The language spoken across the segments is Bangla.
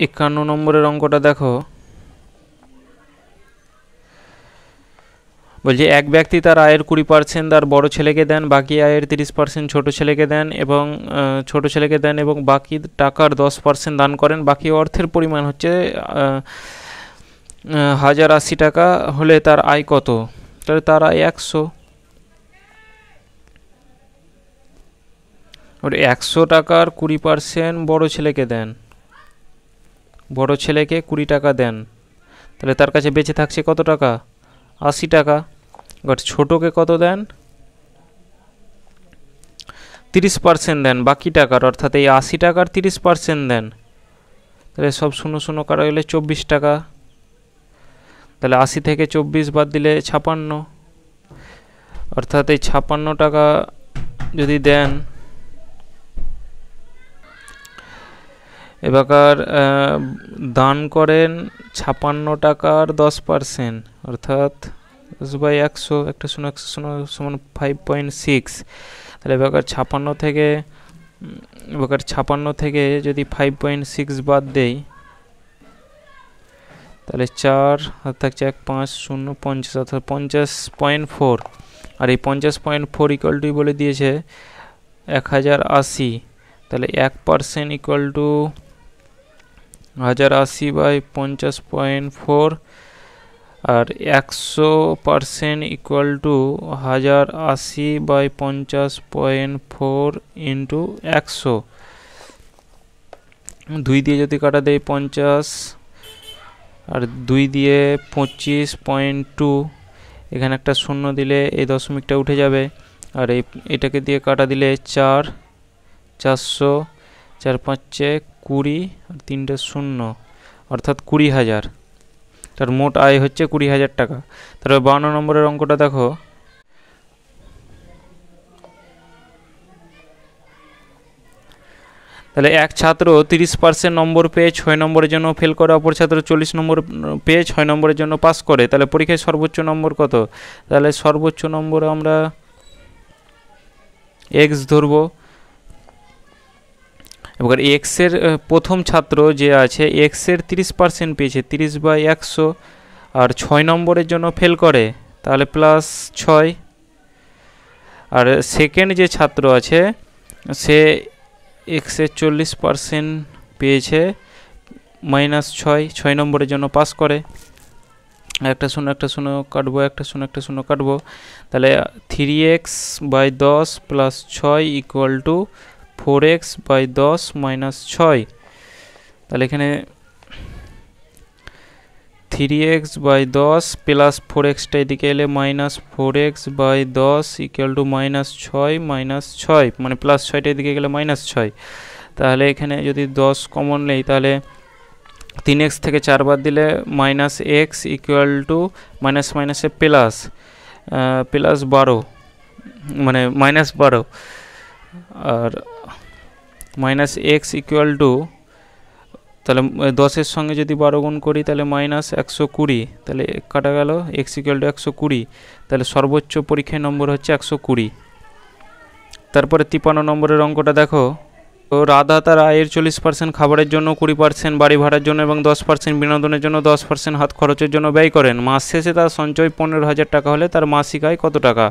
51 নম্বরের অঙ্কটা দেখো, বলছি এক ব্যক্তি তার আয়ের 20% তার বড় ছেলেকে দেন, বাকি আয়ের 30% ছোট ছেলেকে দেন এবং বাকি টাকার 10% দান করেন। বাকি অর্থের পরিমাণ হচ্ছে 1080 টাকা হলে তার আয় কত? তাহলে তার আয় 100। 100 টাকার 20% বড় ছেলেকে দেন, বড় ছেলেকে 20 টাকা দেন, তাহলে তার কাছে বেঁচে থাকছে কত টাকা? 80 টাকা। এবার ছোটকে কত দেন? 30% দেন বাকি টাকার, অর্থাৎ এই 80 টাকার 30% দেন, তাহলে সব শূন্য শূন্য কাটা গেলে 24 টাকা। তাহলে 80 থেকে 24 বাদ দিলে 56, অর্থাৎ এই 56 টাকা যদি দেন, এবার দান করেন 56 টাকার 10%, অর্থাৎ 10/100, একটা 100 সমান 5.6। তাহলে এবার 56 থেকে যদি 5.6 বাদ দেই, তাহলে 4 হাত থাকছে 1, 5, 0, 50, অর্থাৎ 50.4। আর এই 50.4 ইকুয়াল টু বলে দিয়েছে 1080। তাহলে 1% ইকুয়াল টু 1080/50.4, আর 100% ইকুয়াল টু 1080/50.4 ইন্টু 100। 2 দিয়ে যদি কাটা দেয় 50, আর 2 দিয়ে 25.2, এখানে একটা শূন্য দিলে এই দশমিকটা উঠে যাবে, আর এটাকে দিয়ে কাটা দিলে 4, 400, 4 5 20, আর 3টে শূন্য, অর্থাৎ 20,000। তার মোট আয় হচ্ছে 20,000 টাকা। তারপর 52 নম্বরের অঙ্কটা দেখো, তাহলে এক ছাত্র 30% নম্বর পেয়ে 6 নম্বরের জন্য ফেল করে, অপর ছাত্র 40 নম্বর পেয়ে 6 নম্বরের জন্য পাস করে, তাহলে পরীক্ষায় সর্বোচ্চ নম্বর কত? তাহলে সর্বোচ্চ নম্বর আমরা x ধরবো। এবার এক্স এর প্রথম ছাত্র যে আছে, এক্স এর 30% পেয়েছে, 30/100, আর 6 নম্বরের জন্য ফেল করে, তাহলে +6। আর সেকেন্ড যে ছাত্র আছে, সে এক্স এর 40% পেয়েছে, -6, 6 নম্বরের জন্য পাস করে। একটা শূন্য কাটবো, একটা শূন্য কাটবো, তাহলে 3x/10 + 6 ইকুয়াল টু 4x/10 - 6। তাহলে এখানে 3x/10 প্লাস 4x এদিকে এলে -4x/10 ইকুয়াল টু -6 - 6, মানে +6টা এদিকে গেলে -6। তাহলে এখানে যদি 10 কমন নেই, তাহলে 3x থেকে 4 বাদ দিলে -x ইকুয়াল টু মাইনাসে প্লাস 12, মানে -12, আর -x ইকুয়াল টু, তাহলে 10-এর সঙ্গে যদি 12 গুণ করি তাহলে -120, তাহলে কাটা গেল, x ইকুয়াল টু 120। তাহলে সর্বোচ্চ পরীক্ষায় নম্বর হচ্ছে 120। তারপরে 53 নম্বরের অঙ্কটা দেখো, তো রাধা তার আয়ের 40% খাবারের জন্য, 20% বাড়ি ভাড়ার জন্য এবং 10% বিনোদনের জন্য, 10% হাত খরচের জন্য ব্যয় করেন। মাস শেষে তার সঞ্চয় 15,000 টাকা হলে তার মাসিক আয় কত টাকা?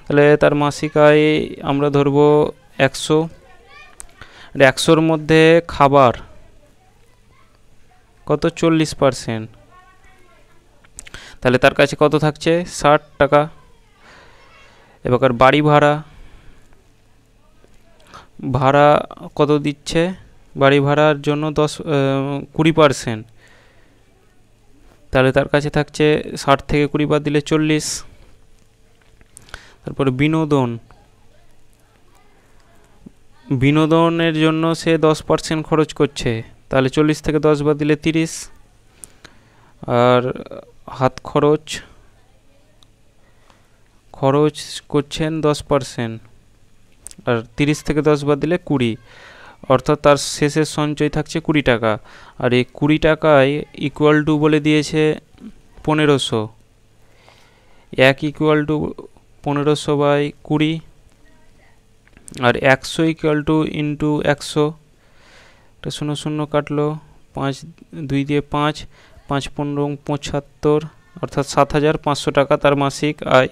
তাহলে তার মাসিক আয় আমরা ধরবো 100। 100-র মধ্যে খাবার কত? 40%, তাহলে তার কাছে কত থাকছে? 60 টাকা। এবার বাড়ি ভাড়া কত দিচ্ছে? বাড়ি ভাড়ার জন্য 20%, তাহলে তার কাছে থাকছে 60 থেকে 20 বাদ দিলে 40। তারপরে বিনোদনের জন্য সে 10% খরচ করছে, তাহলে 40 থেকে 10 বাদ দিলে 30। আর হাত খরচ করছেন 10%, আর 30 থেকে 10 বাদ দিলে 20, অর্থাৎ তার শেষের সঞ্চয় থাকছে 20 টাকা। আর এই 20 টাকায় ইকুয়াল টু বলে দিয়েছে 1500, 1 ইকুয়াল টু 1500/20, আর 100 ইকুয়াল টু ইন্টু 100, এটা 0 0 কাটলো, 5 2 দিয়ে 5 5 15 75 অর্থাৎ 7,500 টাকা তার মাসিক আয়।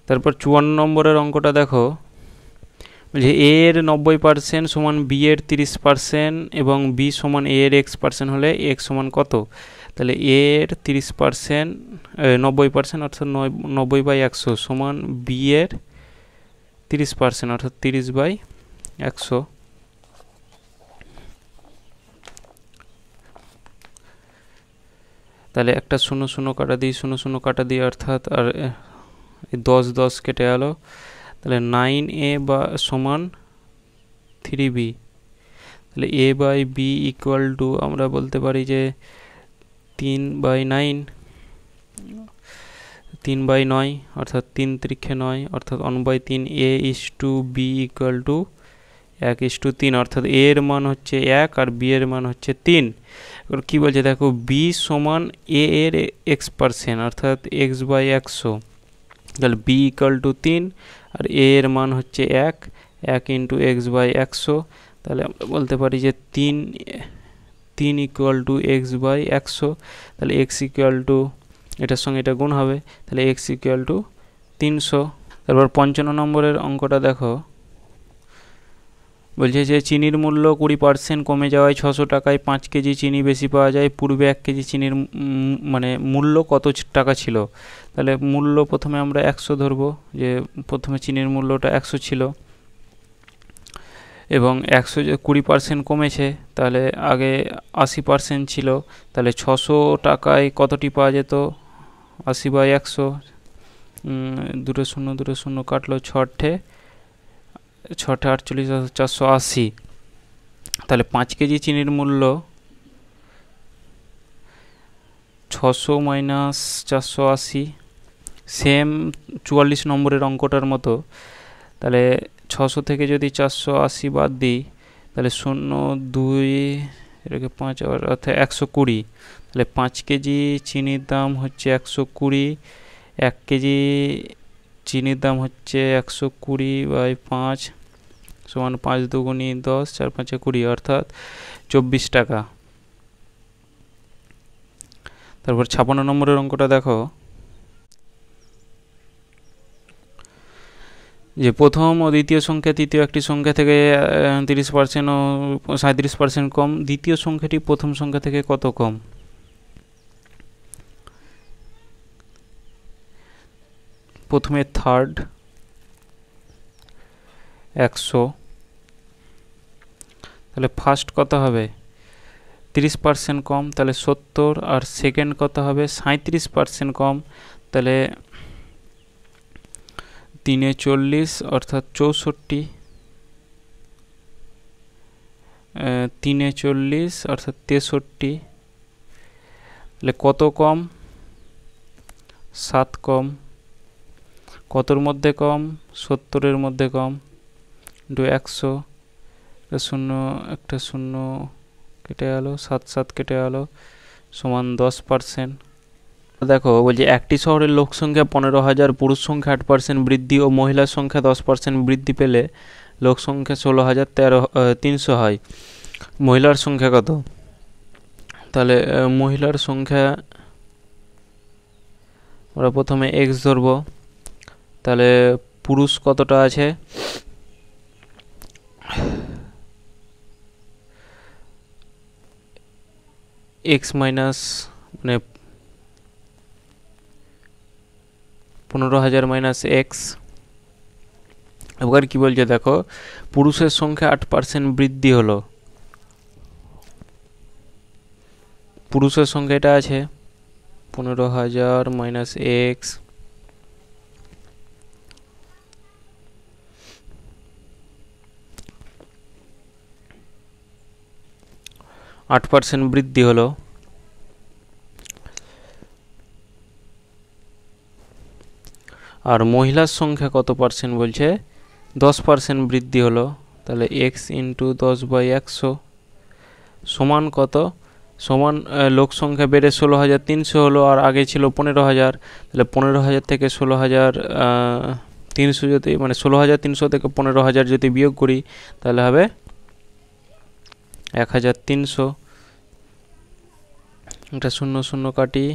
তারপর 54 নম্বরের অঙ্কটা দেখো, বলছে এ এর 90% সমান বি এর 30% এবং বি সমান এ এর x% হলে x সমান কত? তাহলে এ এর 30% 90% অর্থাৎ 90/100 সমান বি এর 30% অর্থাৎ 30/100। তাহলে একটা 0 0 কাটা দিই, 0 0 কাটা দিই অর্থাৎ আর 10 10 কেটে গেল। তাহলে 9a বা সমান 3b। তাহলে a/b ইকুয়াল টু আমরা বলতে পারি যে 3/9 3/9 অর্থাৎ 3 3 9 অর্থাৎ 1/3 a/b ইকুয়াল টু 1:3 অর্থাৎ a এর মান হচ্ছে 1 আর b এর মান হচ্ছে 3। এবার কী বলছে দেখো, b সমান a এর x% অর্থাৎ x/100। তাহলে b ইকুয়াল টু 3 আর a এর মান হচ্ছে 1 ইন্টু x/100। তাহলে আমরা বলতে পারি যে 3 ইকুয়াল টু x/100। তাহলে x ইকুয়াল টু, এটার সঙ্গে এটা গুণ হবে, তাহলে x ইকুয়াল টু 300। তারপর 55 নম্বরের অঙ্কটা দেখো, বলছে যে চিনির মূল্য 20% কমে যাওয়ায় 600 টাকায় 5 কেজি চিনি বেশি পাওয়া যায়। পূর্বে 1 কেজি চিনির মানে মূল্য কত টাকা ছিল? তাহলে মূল্য প্রথমে আমরা 100 ধরবো, যে প্রথমে চিনির মূল্যটা 100 ছিল এবং 100 20% কমেছে, তাহলে আগে 80% ছিল। তাহলে 600 টাকায় কতটি পাওয়া যেত? 80/100, 2 0 কাটলো, 6 48 480। তাহলে 5 কেজি চিনির মূল্য 600 মাইনাস 480, সেম 44 নম্বরের অঙ্কটার মতো। তাহলে 600 থেকে যদি 480 বাদ দিই, তাহলে 0 2 এটাকে 5 অর্থাৎ 120। তাহলে 5 কেজি চিনির দাম হচ্ছে 120, 1 কেজি চিনির দাম হচ্ছে 120/5 সমান 5 2 10 4 5 20 অর্থাৎ 24 টাকা। তারপর 56 নম্বরের অঙ্কটা দেখো, যে প্রথম ও দ্বিতীয় সংখ্যা তৃতীয় একটি সংখ্যা থেকে 30% ও 37% কম। দ্বিতীয় সংখ্যাটি প্রথম সংখ্যা থেকে কত কম? প্রথমে থার্ড 100, তাহলে ফার্স্ট কত হবে? 30% কম, তাহলে 70। আর সেকেন্ড কত হবে? 37% কম, তাহলে 3 40 অর্থাৎ 64। 3 40 অর্থাৎ 63। তাহলে কত কম? 7 কম। কতর মধ্যে কম? 70-এর মধ্যে কম। 100, 0 একটা 0 কেটে গেল, 7 7 কেটে গেল, সমান 10%। দেখো বলছি একটি শহরের লোক সংখ্যা 15,000, পুরুষ সংখ্যা 8% বৃদ্ধি ও মহিলার সংখ্যা 10% বৃদ্ধি পেলে লোক সংখ্যা 16,300 হয়। মহিলার সংখ্যা কত? তাহলে মহিলার সংখ্যা আমরা প্রথমে x ধরবো। তাহলে পুরুষ কতটা আছে? x মাইনাস মানে 15,000 মাইনাস এক্স। এবার কি বলছে দেখো, পুরুষের সংখ্যা 8% বৃদ্ধি হলো। পুরুষের সংখ্যা এটা আছে 15,000 মাইনাস এক্স, %8 বৃদ্ধি হলো। আর মহিলার সংখ্যা কত পার্সেন্ট বলছে? 10% বৃদ্ধি হলো। তাহলে x ইন্টু 10/100 সমান কত? সমান লোক সংখ্যা বেড়ে 16,300 হলো, আর আগে ছিল 15,000। তাহলে 15,000 থেকে 16,300 যদি মানে 16,300 থেকে 15,000 যদি বিয়োগ করি, তাহলে হবে 1,300। এটা 0 0 কাটি,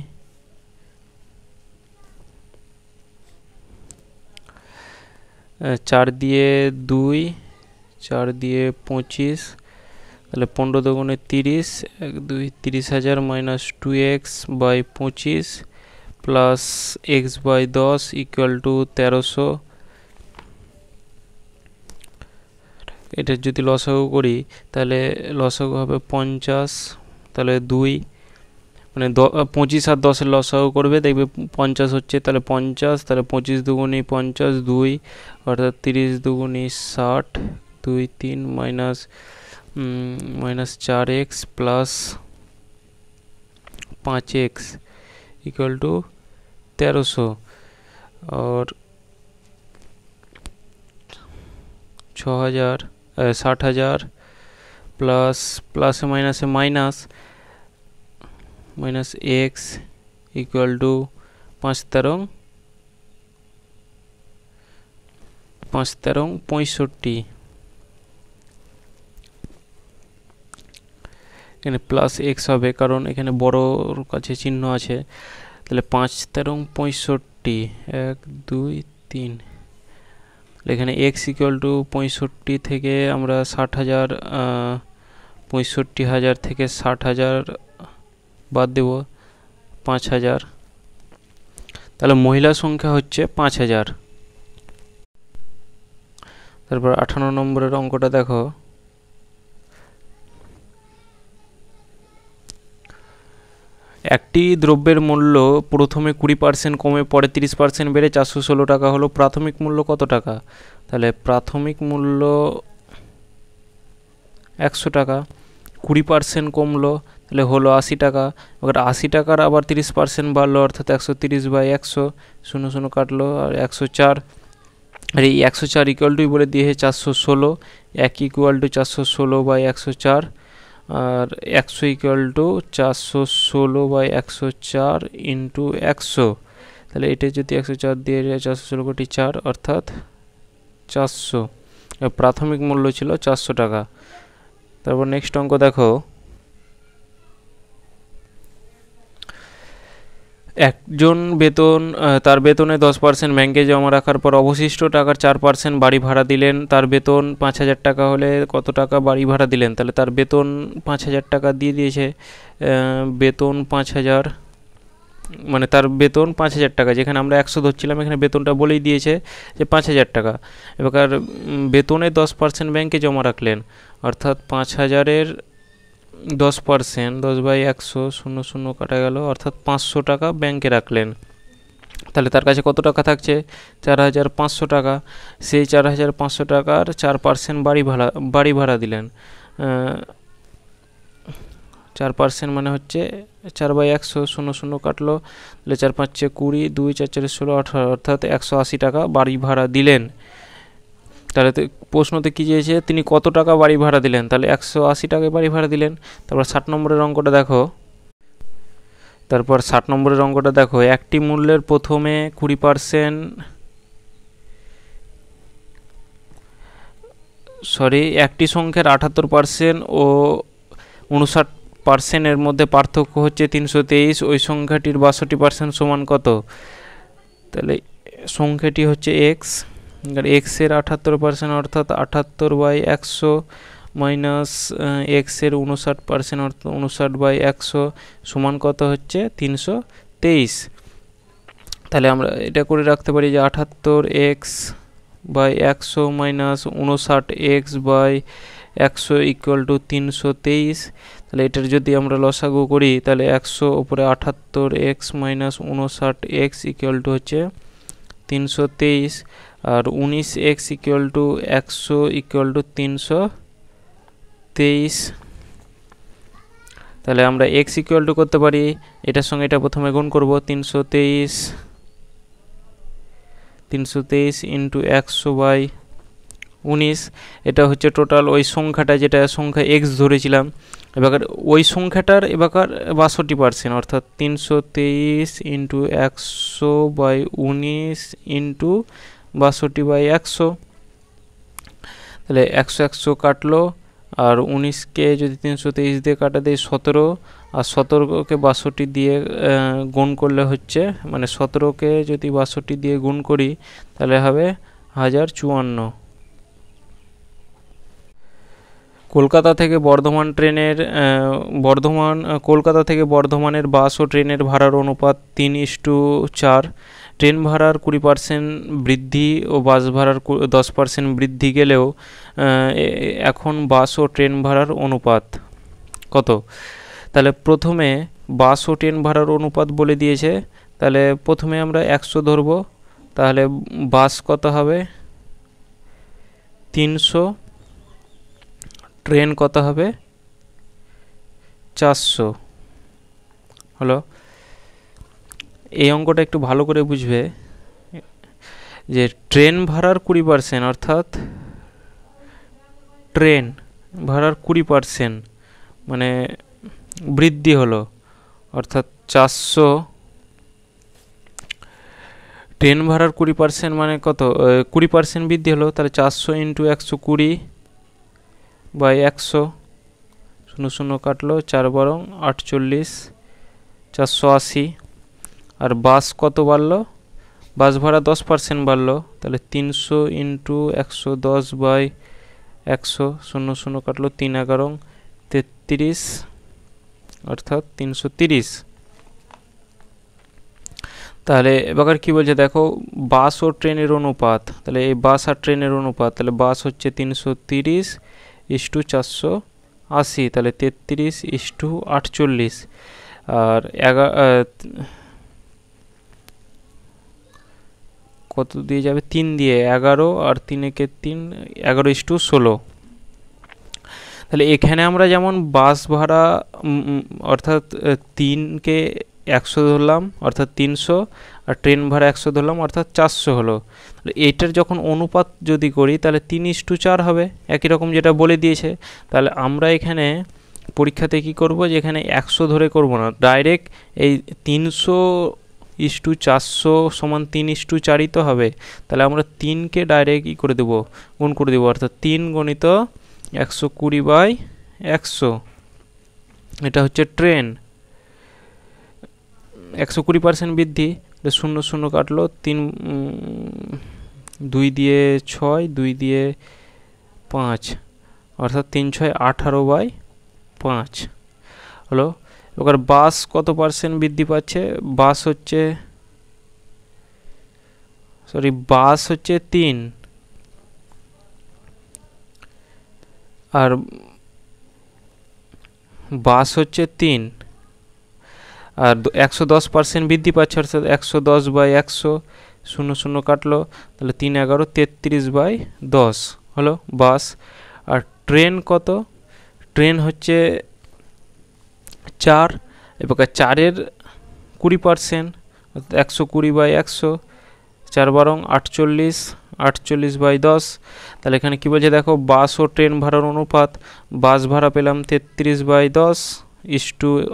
4 দিয়ে 2, 4 দিয়ে 25, তাহলে 15 দুগুণে 30, 1 2 30,000 minus 2x by 25 plus x by 10 equal to 1300। এটা যদি লসাগু করি তাহলে লসাগু হবে 50, তাহলে 2 মানে 25 আর 10-এর লসাগু করবে, দেখবে 50 হচ্ছে, তাহলে 50, তাহলে 25 দুগুণে 50, 2 অর্থাৎ 30 দুগুণে 60, 2 3 minus 4x plus 5x equal to 1300 और 60,000 plus plus minus minus minus X equal to 5 তেরং 65। এখানে প্লাস এক্স হবে কারণ এখানে বড়র কাছে চিহ্ন আছে, তাহলে 5 তেরং 65, 1 2 3। এখানে এক্স ইকুয়াল টু 65 থেকে আমরা 60,000 65,000 থেকে 60,000 বাদ দেব, 5,000, তাহলে মহিলা সংখ্যা হচ্ছে 5,000। তারপর 58 নম্বরের অঙ্কটা দেখো, একটি দ্রব্যের মূল্য প্রথমে 20% কমে পরে 30% বেড়ে 416 টাকা হলো, প্রাথমিক মূল্য কত টাকা? তাহলে প্রাথমিক মূল্য 100 টাকা, 20% কমলো তাহলে হলো 80 টাকা, এবার 80 টাকার আবার 30% বাড়লো অর্থাৎ 130 বাই 100, 0 0 কাটলো আর 104, আর এই 104 ইকুয়াল টু বলে দিয়ে 416, 1 ইকুয়াল টু 416 বাই 104 আর 100 ইকুয়াল টু 416 বাই 104 ইন্টু 100, তাহলে এটা যদি 104 দিয়ে 416 কোটি 4 অর্থাৎ 400, প্রাথমিক মূল্য ছিল 400 টাকা। তারপর নেক্সট অঙ্ক দেখো, একজন তার বেতনে 10% ব্যাংকে জমা রাখার পর অবশিষ্ট টাকার 4% বাড়ি ভাড়া দিলেন, তার বেতন 5,000 টাকা হলে কত টাকা বাড়ি ভাড়া দিলেন? তাহলে তার বেতন 5,000 টাকা দিয়ে দিয়েছে, বেতন 5,000 মানে তার বেতন 5,000 টাকা, যেখানে আমরা 100 ধরছিলাম এখানে বেতনটা বলেই দিয়েছে যে 5,000 টাকা। এবার বেতনে 10% ব্যাংকে জমা রাখলেন অর্থাৎ 5,000-এর 10%, 10 বাই 100, 0 0 কাটা গেল অর্থাৎ 500 টাকা ব্যাংকে রাখলেন, তাহলে তার কাছে কত টাকা থাকছে? 4,500 টাকা। সেই 4,500 টাকার 4% বাড়ি ভাড়া দিলেন, 4% মানে হচ্ছে 4 বাই 100, 0 0 কাটলো, তাহলে 4 5 20, 2 4 4 16 18 অর্থাৎ 180 টাকা বাড়ি ভাড়া দিলেন। তাহলে প্রশ্নতে কী চেয়েছে, তিনি কত টাকা বাড়ি ভাড়া দিলেন? তাহলে 180 টাকায় বাড়ি ভাড়া দিলেন। তারপর 60 নম্বরের অঙ্কটা দেখো, একটি মূল্যের প্রথমে 20% একটি সংখ্যার 78% ও 59% মধ্যে পার্থক্য হচ্ছে 323, ওই সংখ্যাটির 62% সমান কত? তাহলে সংখ্যাটি হচ্ছে এক্স, এক্সের 78% অর্থাৎ 78 বাই 100 মাইনাস এক্সের 59% অর্থাৎ 59 বাই 100 সমান কত হচ্ছে? 323। তাহলে আমরা এটা করে রাখতে পারি যে 78 X by 100 minus 59 X by 100 equal to 323। তাহলে এটার যদি আমরা লসাগু করি তাহলে 100 উপরে 78 x minus 59 x equal to হচ্ছে 323 আর 19 x equal to 100 equal to 323। তাহলে আমরা এক্স ইকুয়াল টু করতে পারি, এটার সঙ্গে এটা প্রথমে গুণ করব, 323 ইন্টু 100 বাই 19, এটা হচ্ছে টোটাল ওই সংখ্যাটা যেটা সংখ্যা এক্স ধরেছিলাম, এবার ওই সংখ্যাটার এবার 62% অর্থাৎ 323 ইন্টু 100 বাই 19 ইন্টু 62 বাই 100, তাহলে 100 100 কাটলো আর 19কে যদি 323 দিয়ে কাটা দেয় 17 আর 17কে 62 দিয়ে গুণ করলে হচ্ছে, মানে 17কে যদি 62 দিয়ে গুণ করি তাহলে হবে 1054। কলকাতা থেকে বর্ধমান ট্রেনের কলকাতা থেকে বর্ধমানের বাস ও ট্রেনের ভাড়ার অনুপাত 3:4। ট্রেন ভাড়ার 20% বৃদ্ধি ও বাস ভাড়ার 10% বৃদ্ধি গেলেও এখন বাস ও ট্রেন ভাড়ার অনুপাত কত? তাহলে প্রথমে বাস ও ট্রেন ভাড়ার অনুপাত বলে দিয়েছে, তাহলে প্রথমে আমরা 100 ধরব। তাহলে বাস কত হবে? 300। ট্রেন কত হবে? 400। হলো। এই অঙ্কটা একটু ভালো করে বুঝবে যে ট্রেন ভাড়ার 20%, অর্থাৎ ট্রেন ভাড়ার 20% মানে বৃদ্ধি হলো, অর্থাৎ 400। ট্রেন ভাড়ার 20% মানে কত? 20% বৃদ্ধি হলো, তাহলে 400 × 120 বাই 100, 0 কাটলো, 4 বারং 48, 480। আর বাস কত বাড়লো? বাস ভাড়া 10% বাড়লো, তাহলে 300 × 110 বাই 100, 0 কাটলো, 3 11 33, অর্থাৎ 330। তাহলে এবার কি বলছে দেখো, বাস ও ট্রেনের অনুপাত। তাহলে এই বাস আর ট্রেনের অনুপাত, তাহলে বাস হচ্ছে 330:480, তাহলে 33:48। আর কত দিয়ে যাবে? 3 দিয়ে 11, আর 3 একে 3, 11:16। তাহলে এখানে আমরা যেমন বাস ভাড়া অর্থাৎ 3কে 100 ধরলাম, অর্থাৎ 300, আর ট্রেন ভাড়া 100 ধরলাম, অর্থাৎ 400 হলো। তাহলে এইটার যখন অনুপাত যদি করি তাহলে 3:4 হবে, একই রকম যেটা বলে দিয়েছে। তাহলে আমরা এখানে পরীক্ষাতে কি করব, যে এখানে 100 ধরে করব না, ডাইরেক্ট এই 300:400 সমান 3:4ই তো হবে। তাহলে আমরা 3কে ডাইরেক্ট ই করে দেবো, গুণ করে দেবো, অর্থাৎ 3 × 120/100। এটা হচ্ছে ট্রেন। 120% বৃদ্ধি, 0 কাটলো, 3 2 দিয়ে 6, 2 দিয়ে 5, অর্থাৎ 3 6 18/5 হলো। এবার বাস কত % বৃদ্ধি পাচ্ছে? বাস হচ্ছে 3, আর বাস হচ্ছে 3, আর 110% বৃদ্ধি পাচ্ছে, অর্থাৎ 110/100, 0 কাটলো, তাহলে 3 11 33/10 হলো বাস। আর ট্রেন কত? ট্রেন হচ্ছে 4, এবার 4-এর 20%, অর্থাৎ 120/100, 4 বারং 48, 48/10। তাহলে এখানে কী বলছে দেখো, বাস ও ট্রেন ভাড়ার অনুপাত। বাস ভাড়া পেলাম 33/10 =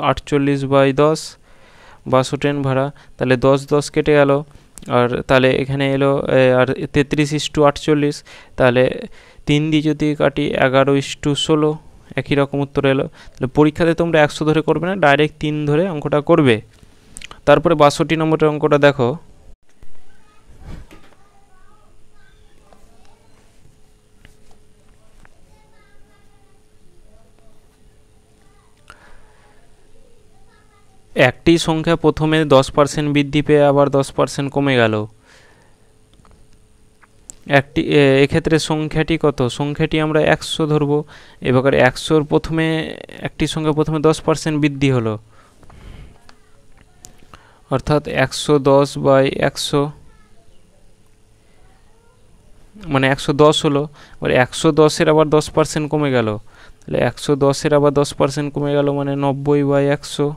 48/10, বাস ও ট্রেন ভাড়া। তাহলে 10 10 কেটে গেল, আর তাহলে এখানে এলো আর 33:48। তাহলে 3 দিয়ে যদি কাটি 11:16, একই রকম উত্তর এলো। তাহলে পরীক্ষাতে তোমরা 100 ধরে করবে না, ডাইরেক্ট 3 ধরে অঙ্কটা করবে। তারপরে 62 নম্বরের অঙ্কটা দেখো। একটি সংখ্যা প্রথমে 10% বৃদ্ধি পেয়ে আবার 10% কমে গেল। এক্ষেত্রে সংখ্যাটি কত? সংখ্যাটি আমরা 100 ধরবো। এবার 100-র প্রথমে একটি সংখ্যা প্রথমে 10% বৃদ্ধি হলো, অর্থাৎ 110/100, মানে 110 হলো। এবার 110-এর আবার 10% কমে গেল, তাহলে 110-এর আবার 10% কমে গেল, মানে 90/100,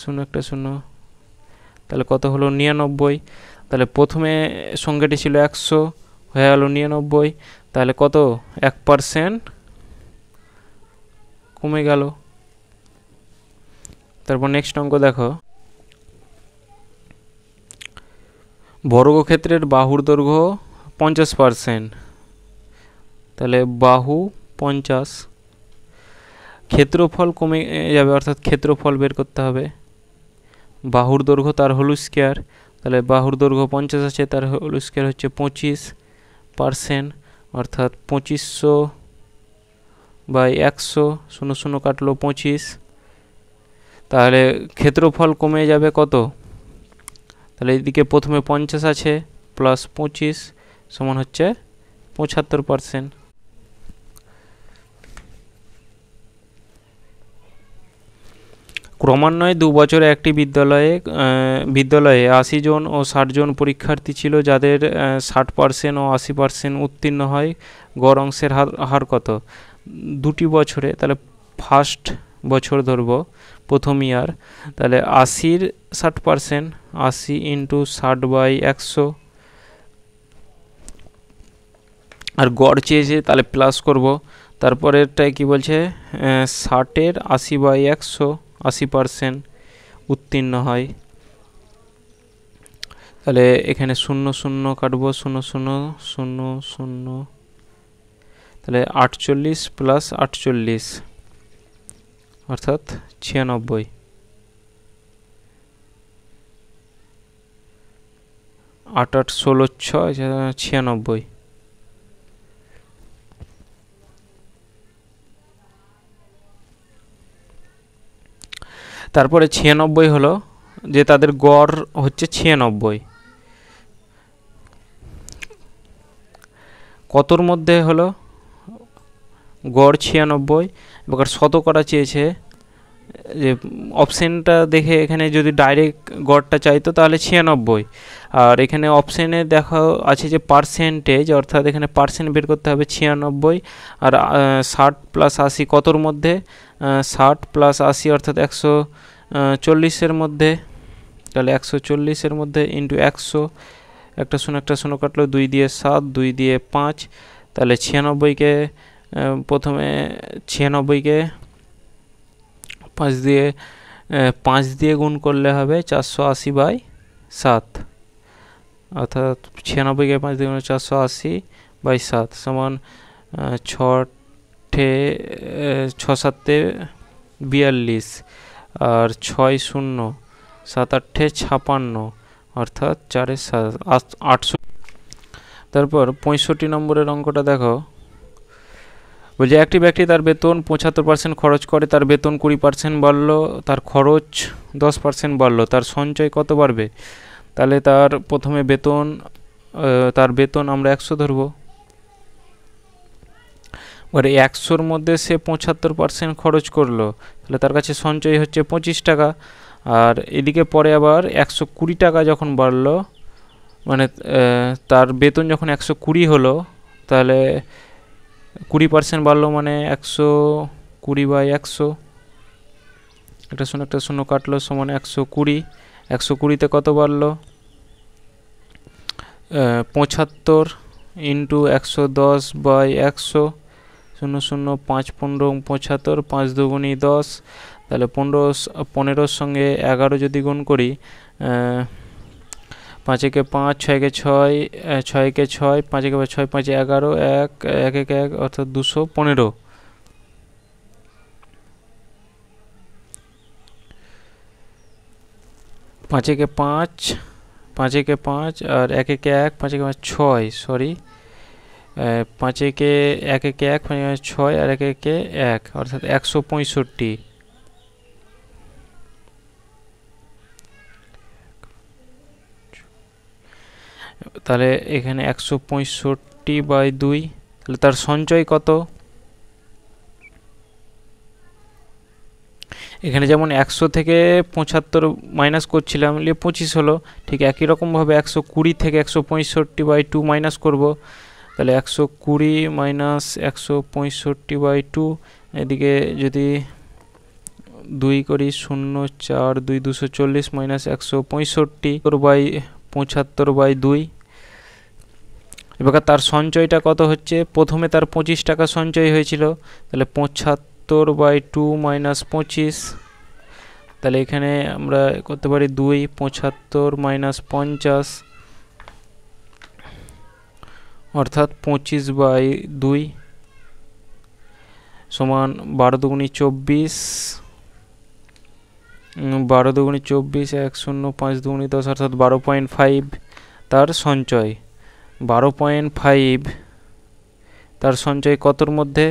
0 একটা 0, তাহলে কত হলো? 99। তাহলে প্রথমে সংখ্যাটি ছিল 100, হয়ে গেল 99, তাহলে কত? 1% কমে গেল। তারপর নেক্সট অঙ্ক দেখো। বর্গক্ষেত্রের বাহুর দৈর্ঘ্য 50%, তাহলে বাহু 50, ক্ষেত্রফল কমে যাবে, অর্থাৎ ক্ষেত্রফল বের করতে হবে। বাহুর দৈর্ঘ্য তার হোল স্কোয়ার, তাহলে বাহুর দৈর্ঘ্য 50 আছে, তার হোল স্কোয়ার হচ্ছে 25%, অর্থাৎ 2500/100, 0 কাটলো 25। তাহলে ক্ষেত্রফল কমে যাবে কত? তাহলে এদিকে প্রথমে 50 আছে প্লাস 25 সমান হচ্ছে 75%। ক্রমান্বয়ে 2 বছরে একটি বিদ্যালয়ে 80 জন ও 60 জন পরীক্ষার্থী ছিল, যাদের 60% ও 80% উত্তীর্ণ হয়। গড় অংশের হার কত? 2টি বছরে, তাহলে ফার্স্ট বছর ধরবো, প্রথম ইয়ার, তাহলে 80-র 60%, 80 × 60/100, আর গড় চেয়েছে তাহলে প্লাস করব। তারপরেরটায় কি বলছে? 60-এর 80/100, 80% উত্তীর্ণ হয়। তাহলে এখানে 0 কাটবো, 0 তাহলে 48 + 48 অর্থাৎ 96। 8 8 16 6 96। তারপরে 96 হলো যে তাদের গড় হচ্ছে 96, কতর মধ্যে হলো? গড় 96। এবার শতকরা চেয়েছে, যে অপশানটা দেখে এখানে যদি ডাইরেক্ট গড়টা চাইতো তাহলে 96, আর এখানে অপশানে দেখা আছে যে পার্সেন্টেজ, অর্থাৎ এখানে পার্সেন্ট বের করতে হবে 96, আর 60 + 80 কতর মধ্যে? 60 + 80 অর্থাৎ 140-এর মধ্যে। তাহলে 140-এর মধ্যে ইন্টু 100, একটা শূন্য কাটলো, 2 দিয়ে 7, 2 দিয়ে 5, তাহলে 96কে প্রথমে 96কে 5 দিয়ে গুণ করলে হবে 480/7, অর্থাৎ 96কে 5 দিয়ে গুণ 480/7 সমান 6 7 42, আর 6 0 7 8 56, অর্থাৎ 4 800। তারপর 65 নম্বরের অঙ্কটা দেখো, বলছে একটি ব্যক্তি তার বেতন 75% খরচ করে, তার বেতন 20% বাড়লো, তার খরচ 10% বাড়লো, তার সঞ্চয় কত বাড়বে? তাহলে তার প্রথমে তার বেতন আমরা 100 ধরবো, এবারে 100-র মধ্যে সে 75% খরচ করলো, তাহলে তার কাছে সঞ্চয় হচ্ছে 25 টাকা। আর এদিকে পরে আবার 120 টাকা যখন বাড়লো, মানে তার বেতন যখন 120 হলো, তাহলে 20% বাড়লো, মানে 120/100, একটা শূন্য কাটলো, সমান 120। 120-তে কত বাড়লো? 75 × 110/100, 0 5 15 75, 5 2 10, তাহলে 15-র সঙ্গে 11 যদি গুণ করি, 5-একে 5, 6-একে 6, 6-একে 6, 5-একে 6, 5 11, 1 1 1 1, অর্থাৎ 215। পাঁচেকে 5 আর 1-একে 1, 5-একে 6, সরি, 5-একে 1-একে 1, 5-একে 6 আর 1-একে 1, অর্থাৎ 165। তাহলে এখানে 165/2, তাহলে তার সঞ্চয় কত? এখানে যেমন 100 থেকে 75 মাইনাস করছিলাম, 25 হলো, ঠিক একই রকমভাবে 120 থেকে 165/2 মাইনাস করব, তাহলে 120 মাইনাস 165/2, এদিকে যদি 2 করি, 0 4 2 240 মাইনাস 165/75/2। এবার তার সঞ্চয়টা কত হচ্ছে? প্রথমে তার 25 টাকা সঞ্চয় হয়েছিল, তাহলে 75/2 মাইনাস 25, তাহলে এখানে আমরা করতে পারি 2 75 মাইনাস 50, অর্থাৎ 25/2 সমান 12 দুগুণী 24, 12 দুগুণী 24, 1 0 5 দুগুণী 10 অর্থাৎ 12.5 তার সঞ্চয়। 12.5 তার সঞ্চয় কতর মধ্যে?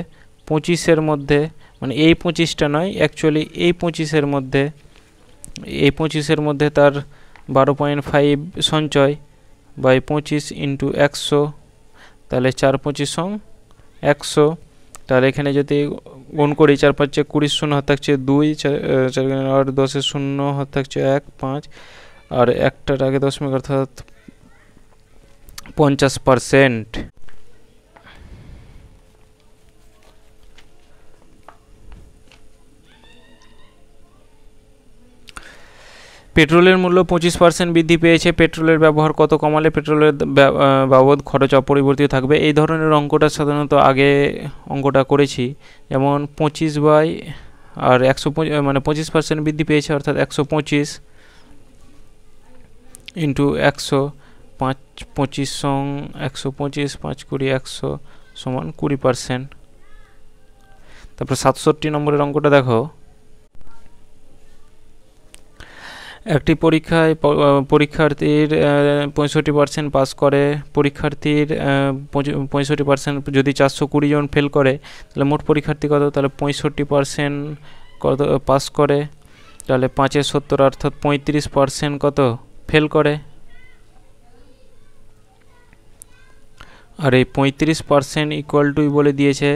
25-এর মধ্যে, মানে এই 25টা নয়, অ্যাকচুয়ালি এই 25-এর মধ্যে, এই 25-এর মধ্যে তার 12.5 সঞ্চয় বাই 25 ইন্টু 100, তাহলে 4 25 100। তাহলে এখানে যদি গুণ করি 4 5 20, শূন্য হাত থাকছে 2, 4 8 10 শূন্য হাত থাকছে 1 5, আর একটার আগে দশমিক অর্থাৎ 50%। পেট্রোলের মূল্য 25% বৃদ্ধি পেয়েছে, পেট্রোলের ব্যবহার কত কমালে পেট্রোলের বাবদ খরচ অপরিবর্তিত থাকবে? এই ধরনের অঙ্কটা সাধারণত আগে অঙ্কটা করেছি, যেমন 25 বাই আর 100, মানে 25% বৃদ্ধি পেয়েছে অর্থাৎ 125 ইন্টু 100, 5 25 125, 5 20 100 সমান 20%। তারপর 67 নম্বরের অঙ্কটা দেখো, একটি পরীক্ষায় পরীক্ষার্থীর 65% পাস করে, পরীক্ষার্থীর 65% যদি 420 জন ফেল করে, তাহলে মোট পরীক্ষার্থী কত? তাহলে 65% কত পাস করে, তাহলে 5 70 অর্থাৎ 35% কত ফেল করে। আর এই 35% ইকুয়াল টু বলে দিয়েছে,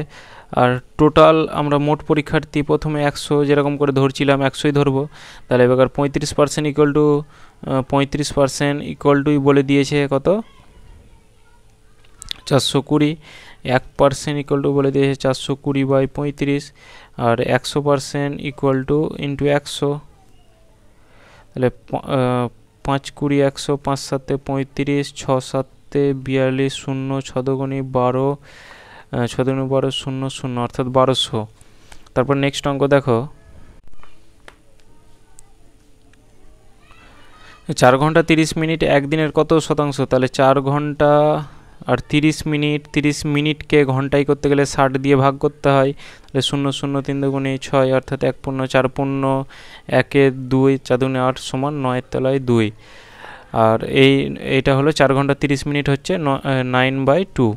আর টোটাল আমরা মোট পরীক্ষার্থী প্রথমে 100 যেরকম করে ধরছিলাম 100ই ধরবো, তাহলে এবার 35% ইকুয়াল টু 35% ইকুয়াল টু বলে দিয়েছে কত? 420। 1% ইকুয়াল টু বলে দিয়েছে 420 বাই 35, আর 100% ইকুয়াল টু ইন্টু 100, তাহলে 5 20 100, 5 7 35, 6 7 42, 0 6 দুগুণী 12, 6 দুগুণী 12 0 0 অর্থাৎ 1200। তারপর নেক্সট অঙ্ক দেখো, 4 ঘন্টা 30 মিনিট একদিনের কত শতাংশ? তাহলে 4 ঘন্টা আর 30 মিনিট, 30 মিনিটকে ঘন্টায় করতে গেলে 60 দিয়ে ভাগ করতে হয়, তাহলে 0 0 3 দুগুণী 6 অর্থাৎ 1 পূর্ণ 4 পূর্ণ 1 2, 4 দুগুণী 8 সমান 9 তলায় 2। আর এইটা হলো 4 ঘন্টা 30 মিনিট হচ্ছে 9/2।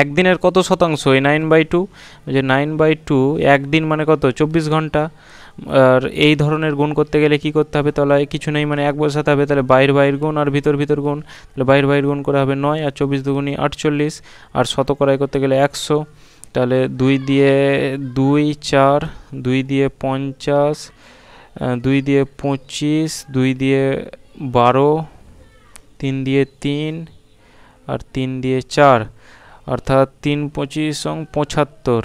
একদিনের কত শতাংশ? এই 9/2, যে 9/2 একদিন মানে কত? 24 ঘন্টা। আর এই ধরনের গুণ করতে গেলে কি করতে হবে? তলায় কিছু নেই মানে 1 বসাতে হবে, তাহলে বাইর গুণ আর ভিতর গুণ, তাহলে বাইর গুণ করে হবে 9 আর 24 দুগুণী 48, আর শতকরাই করতে গেলে 100, তাহলে 2 দিয়ে 2 4, 2 দিয়ে 50, 2 দিয়ে 25, 2 দিয়ে 12, 3 দিয়ে 3 আর 3 দিয়ে 4, অর্থাৎ 3 25 75,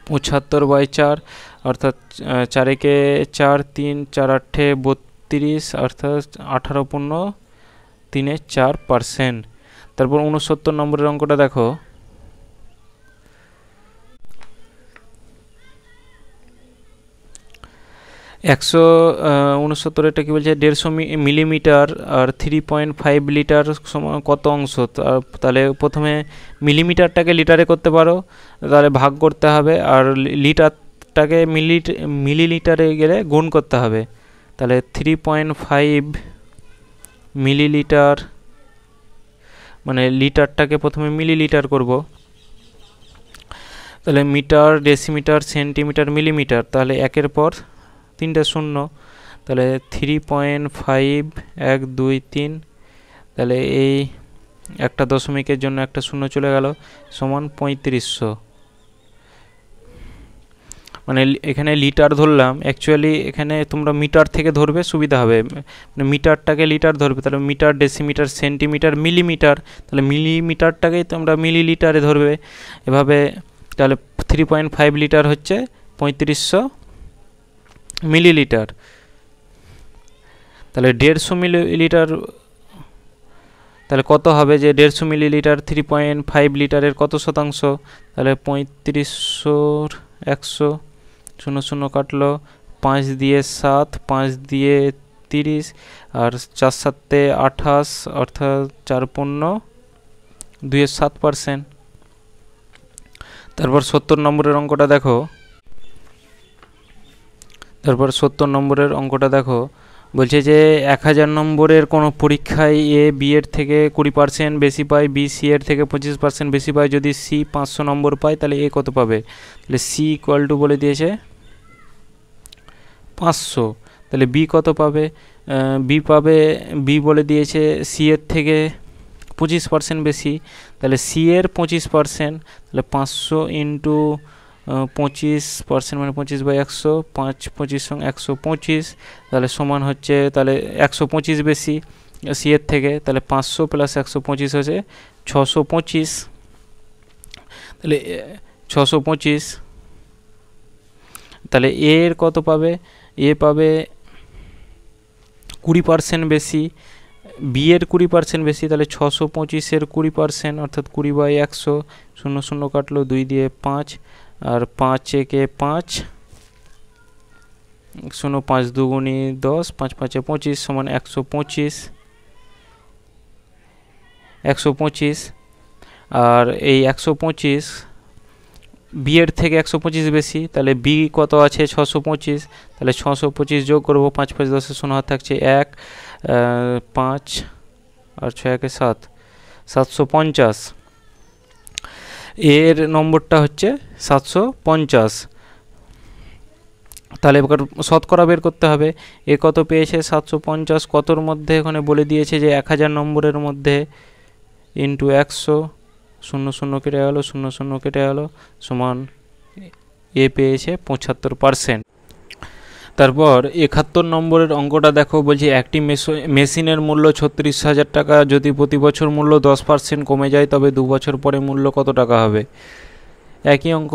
75 বাই 4 অর্থাৎ 4 একে 4, 3 4 8 32 অর্থাৎ 18.34%। তারপর 69 নম্বরের অঙ্কটা দেখো, 169 এটা কি বলছে? 150 মিলিমিটার আর 3.5 লিটার সমান কত অংশ? তাহলে প্রথমে মিলিমিটারটাকে লিটারে করতে পারো, তাহলে ভাগ করতে হবে, আর লিটারটাকে মিলিলিটারে গেলে গুণ করতে হবে, তাহলে 3.5 মিলিলিটার, মানে লিটারটাকে প্রথমে মিলিলিটার করব, তাহলে মিটার, ডেসিমিটার, সেন্টিমিটার, মিলিমিটার, তাহলে একের পর 3টে শূন্য, তাহলে 3.5 1 2 3, তাহলে এই একটা দশমিকের জন্য একটা শূন্য চলে গেল, সমান 3500। মানে এখানে লিটার ধরলাম, অ্যাকচুয়ালি এখানে তোমরা মিটার থেকে ধরবে সুবিধা হবে, মানে মিটারটাকে লিটার ধরবে, তাহলে মিটার, ডেসিমিটার, সেন্টিমিটার, মিলিমিটার, তাহলে মিলিমিটারটাকেই তোমরা মিলিলিটারে ধরবে এভাবে, তাহলে 3.5 লিটার হচ্ছে 3500 মিলিলিটার। তাহলে 150 মিলিলিটার, তাহলে কত হবে? যে 150 মিলিলিটার 3.5 লিটারের কত শতাংশ? তাহলে 3500 100, 0 0 কাটলো, 5 দিয়ে 7, 5 দিয়ে 30, আর 4 7 28 অর্থাৎ 4.27%। তারপর 70 নম্বরের অঙ্কটা দেখো। তারপর 70 নম্বরের অঙ্কটা দেখো, বলছে যে 1000 নম্বরের কোনো পরীক্ষায় এ বি এর থেকে 20% বেশি পায়, বি সি এর থেকে 25% বেশি পায়। যদি সি 500 নম্বর পায় তাহলে এ কত পাবে? তাহলে সি ইকুয়াল টু বলে দিয়েছে 500। তাহলে বি কত পাবে? বি বলে দিয়েছে সি এর থেকে 25% বেশি, তাহলে সি এর 25%, তাহলে 500 ইন্টু 25% মানে 25/100, 5 25 সঙ্গে 125, তাহলে সমান হচ্ছে, তাহলে 125 বেশি সি এর থেকে, তাহলে 500 প্লাস 125 হচ্ছে 625। তাহলে 625, তাহলে এর কত পাবে? এ পাবে 20% বেশি, বি এর 20% বেশি, তাহলে 625-এর 20% অর্থাৎ 20/100, 0 0 কাটলো, 2 দিয়ে 5, আর 5 একে 5, 0 5 দুগুণি 10, 5 5 25 সমান 125। আর এই 125 বি এর থেকে 125 বেশি, তাহলে বি কত আছে? 625, তাহলে 625 যোগ করবো, 5 5 10 0 হাত থাকছে 1, 5 আর 6 একে 7, 750। এর নম্বরটা হচ্ছে 750। তাহলে এবার শতকরা বের করতে হবে। এ কত পেয়েছে? 750 কতর মধ্যে? এখানে বলে দিয়েছে যে 1000 নম্বরের মধ্যে ইন্টু 100, 0 0 কেটে গেল, 0 0 কেটে গেল, সমান এ পেয়েছে 75%। তারপর 71 নম্বরের অঙ্কটা দেখো, বলছে একটি মেশিনের মূল্য 36,000 টাকা, যদি প্রতি বছর মূল্য 10% কমে যায় তবে 2 বছর পরে মূল্য কত টাকা হবে? একই অঙ্ক,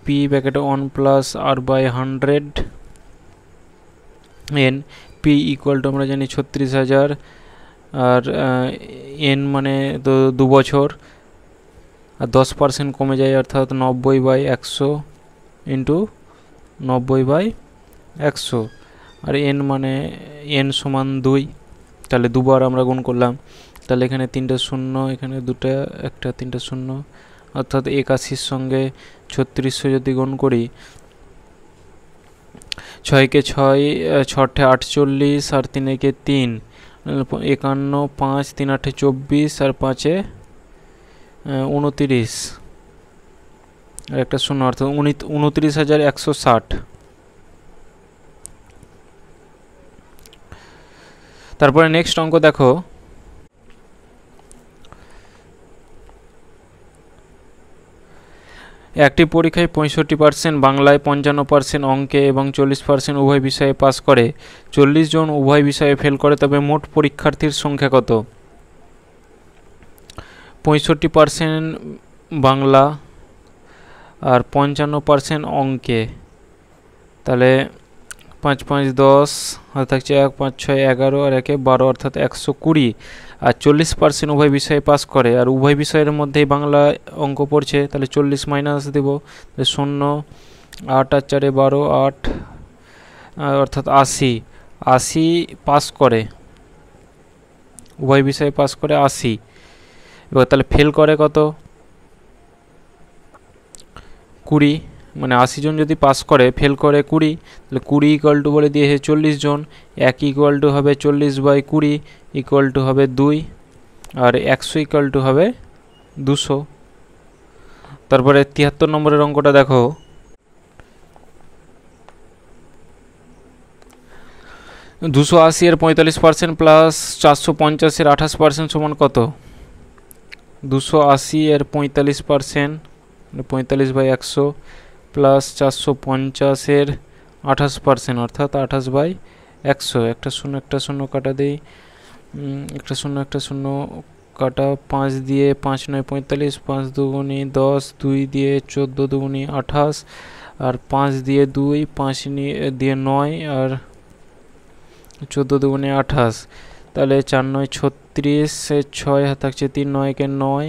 পি ব্র্যাকেটে 1 plus R by 100 N, P equal to আমরা জানি 36,000, আর এন মানে তো 2 বছর, আর 10% কমে যায় অর্থাৎ 90/100 ইন্টু 90/100, আর এন মানে এন সমান 2, তাহলে দুবার আমরা গুণ করলাম, তাহলে এখানে 3টে শূন্য, এখানে 2টা, একটা 3টে শূন্য, অর্থাৎ 81 সঙ্গে 3600 যদি গুণ করি, 6 কে 6, 6 48, আর 3 কে 3, 51, 5 3 8 24, আর 5 29, আর একটা শূন্য, অর্থাৎ 29,160। তারপরে নেক্সট অঙ্ক দেখো, একটি পরীক্ষায় 65% বাংলায়, 55% অঙ্কে এবং 40% উভয় বিষয়ে পাস করে, 40 জন উভয় বিষয়ে ফেল করে, তবে মোট পরীক্ষার্থীর সংখ্যা কত? 65% বাংলা আর 55% অঙ্কে, তাহলে 5 5 10, আর থাকছে 1 5 6 11, আর 1 12, অর্থাৎ 120, আর 40% উভয় বিষয়ে পাস করে, আর উভয় বিষয়ের মধ্যেই বাংলা অঙ্ক পড়ছে, তাহলে 40 মাইনাস দেব, 0 8 আর 4 12, 8, অর্থাৎ 80 পাস করে, উভয় বিষয়ে পাস করে 80। এবার তাহলে ফেল করে কত? 20, মানে 80 জন যদি পাস করে, ফেল করে 20, তাহলে 20 ইকুয়াল টু বলে দিয়েছে 40 জন, 1 ইকুয়াল টু হবে 40/20 ইকুয়াল টু হবে 2, আর 100 ইকুয়াল টু হবে 200। তারপরে 73 নম্বরের অঙ্কটা দেখো, 280 এর 45% প্লাস 450 এর 28% সমান কত? 280 এর 45% 45/100 প্লাস 450 এর 28% অর্থাৎ 28/100, একটা শূন্য একটা শূন্য কাটা দেই, একটা শূন্য একটা শূন্য কাটা, 5 দিয়ে 5 9 45, 5 দুগুণি 10, 2 দিয়ে 14 দুগুণি 28, আর 5 দিয়ে 2, 5 দিয়ে 9, আর 14 দুগুণি 28, তাহলে 4 9 36, 6 হাত থাকছে 3, 9 কে 9,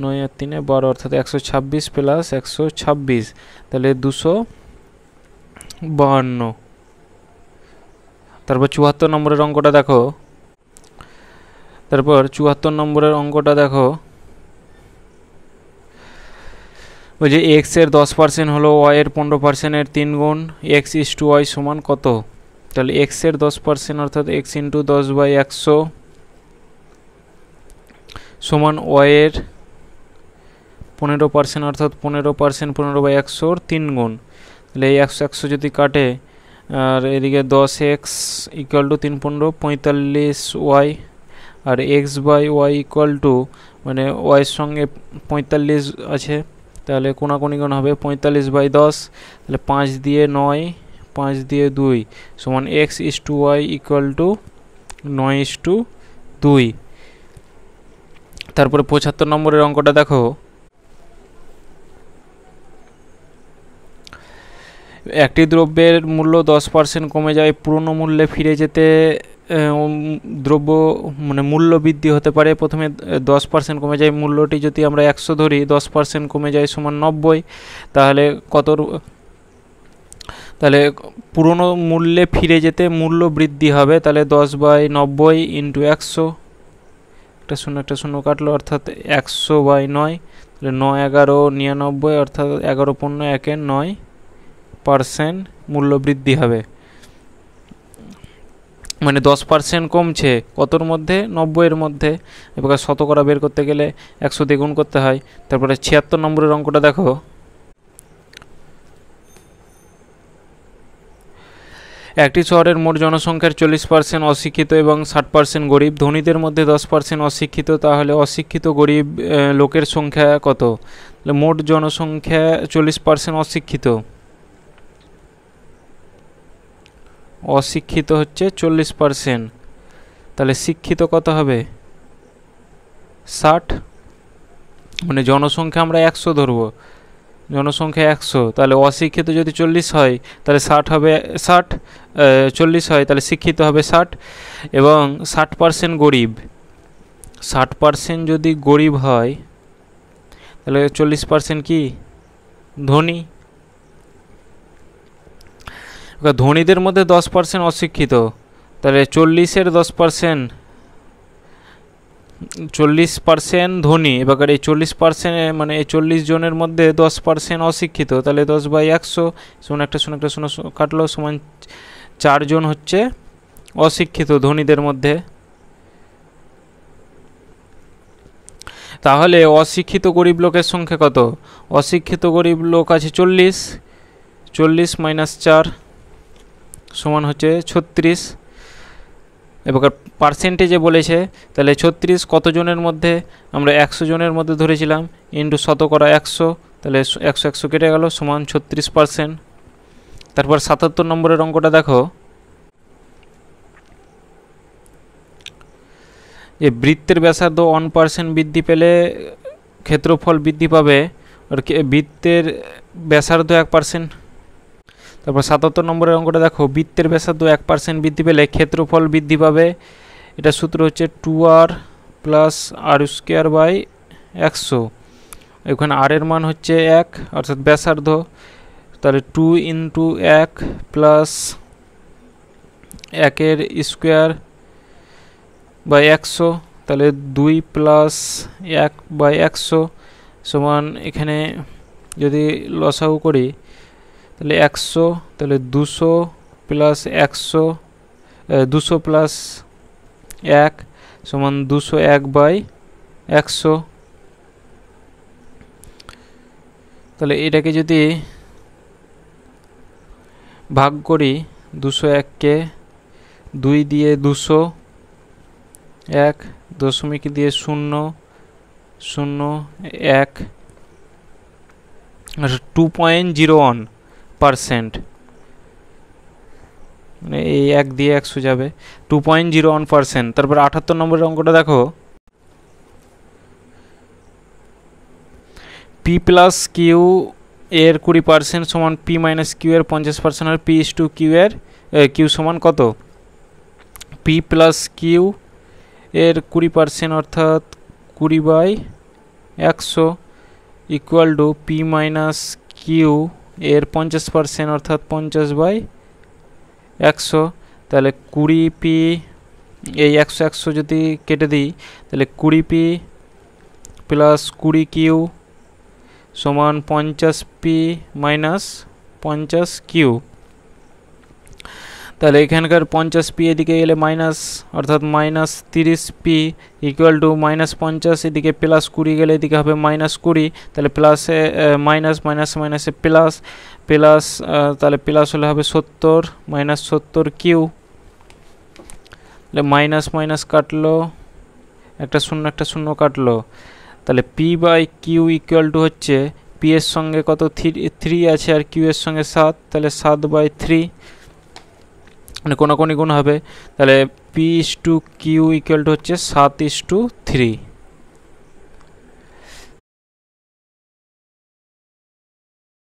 9 আর 3 12, অর্থাৎ 126 প্লাস 126, তাহলে 252। তারপর 74 নম্বরের অঙ্কটা দেখো, তারপর 74 নম্বরের অঙ্কটা দেখো, ওই যে এক্স এর 10% হলো ওয়াই এর 15%-এর 3 গুণ, এক্স ইস টু ওয়াই সমান কত? তাহলে এক্স এর 10% অর্থাৎ এক্স ইন্টু 10/100 সমান ওয়াই এর 15% অর্থাৎ 15% 15/100-র 3 গুণ। তাহলে এই 100 যদি কাটে আর এদিকে 10x ইকুয়াল টু 3 15 45 ওয়াই, আর X by Y equal to মানে ওয়াইয়ের সঙ্গে 45 আছে, তাহলে কোনাকুনিগুণ হবে 45/10, তাহলে 5 দিয়ে 9 5 দিয়ে 2 সমান X is to Y equal to 9:2। তারপরে 75 নম্বরের অঙ্কটা দেখো, একটি দ্রব্যের মূল্য 10% কমে যায়, পুরনো মূল্যে ফিরে যেতে দ্রব্য মানে মূল্য বৃদ্ধি হতে পারে। প্রথমে 10% কমে যায়, মূল্যটি যদি আমরা 100 ধরি, 10% কমে যায় সমান 90, তাহলে তাহলে পুরনো মূল্যে ফিরে যেতে মূল্য বৃদ্ধি হবে, তাহলে 10/90 ইন্টু 100, একটা শূন্য কাটলো অর্থাৎ 100/9, তাহলে 9 11 99 অর্থাৎ 11 15 1 9% মূল্য বৃদ্ধি হবে। মানে 10% কমছে কতর মধ্যে? 90-এর মধ্যে। এবার শতকরা বের করতে গেলে 100 দিয়ে গুণ করতে হয়। তারপরে 76 নম্বরের অঙ্কটা দেখো, একটি শহরের মোট জনসংখ্যার 40% অশিক্ষিত এবং 60% গরিব। ধনীদের মধ্যে 10% অশিক্ষিত, তাহলে অশিক্ষিত গরিব লোকের সংখ্যা কত? মোট জনসংখ্যা 40% অশিক্ষিত, অশিক্ষিত হচ্ছে 40%, তাহলে শিক্ষিত কত হবে? 60, মানে জনসংখ্যা আমরা 100 ধরবো, জনসংখ্যা 100, তাহলে অশিক্ষিত যদি 40 হয় তাহলে 60 হবে, 40 হয় তাহলে শিক্ষিত হবে 60, এবং 60% গরিব, 60% যদি গরিব হয় তাহলে 40% কি? ধনী। ধনীদের মধ্যে 10% অশিক্ষিত, তাহলে 40-এর 10%, 40% ধনী। এবার এই 40% মানে এই 40 জনের মধ্যে 10% অশিক্ষিত, তাহলে 10/100 সমান একটা শূন্য কাটলো সমান 4 জন হচ্ছে অশিক্ষিত ধনীদের মধ্যে। তাহলে অশিক্ষিত গরিব লোকের সংখ্যা কত? অশিক্ষিত গরিব লোক আছে 40, 40 - 4 সমান হচ্ছে 36। এবার পার্সেন্টেজে বলেছে, তাহলে 36 কত জনের মধ্যে? আমরা 100 জনের মধ্যে ধরেছিলাম, ইন্টু শতকরা 100, তাহলে 100 কেটে গেল সমান 36%। তারপর 77 নম্বরের অঙ্কটা দেখো, যে বৃত্তের ব্যাসার্ধ 1% বৃদ্ধি পেলে ক্ষেত্রফল বৃদ্ধি পাবে, আর বৃত্তের ব্যাসার্ধ 1%। তারপর 77 নম্বরের অঙ্কটা দেখো, বৃত্তের ব্যাসার্ধ 1% বৃদ্ধি পেলে ক্ষেত্রফল বৃদ্ধি পাবে। এটা সূত্র হচ্ছে 2r + r²/100। এখানে r এর মান হচ্ছে 1 অর্থাৎ ব্যাসার্ধ, তাহলে 2 × 1 + 1 এর স্কোয়ার/100, তাহলে 2 + 1/100 সমান, এখানে যদি লসাগু করি তাহলে 100, তাহলে 200 + 100 200 + 1 সমান 201/100। তাহলে এটাকে যদি ভাগ করি, 201-কে 2 দিয়ে 200, 1 দশমিক দিয়ে 0 0 1, 2.01%, মানে এই 1 দিয়ে 100 যাবে, 2.01%। তারপর 78 নম্বরের অঙ্কটা দেখো, P + Q এর 20% সমান P - Q এর 50%, আর P/Q এর Q সমান কত? P + Q এর 20% অর্থাৎ 20/100 ইকুয়াল টু P - Q এর 50% অর্থাৎ 50/100, তাহলে 20P, এই 100 যদি কেটে দিই তাহলে 20P + 20Q সমান 50p মাইনাস 50q। তাহলে এখানকার 50p এদিকে এলে মাইনাস, অর্থাৎ minus 30p equal to minus 50, এদিকে প্লাস 20 গেলে এদিকে হবে মাইনাস 20। তাহলে প্লাসে মাইনাস, মাইনাস মাইনাসে প্লাস, প্লাস তাহলে প্লাস হলে হবে 70 মাইনাস 70q। তাহলে মাইনাস মাইনাস কাটলো, একটা শূন্য কাটলো। তাহলে p by Q equal to হচ্ছে p এর সঙ্গে কত 3 আছে আর q এর সঙ্গে 7, তাহলে 7/3 মানে কোনাকুনি গুণ হবে। তাহলে p/q ইকুয়াল টু হচ্ছে 7:3।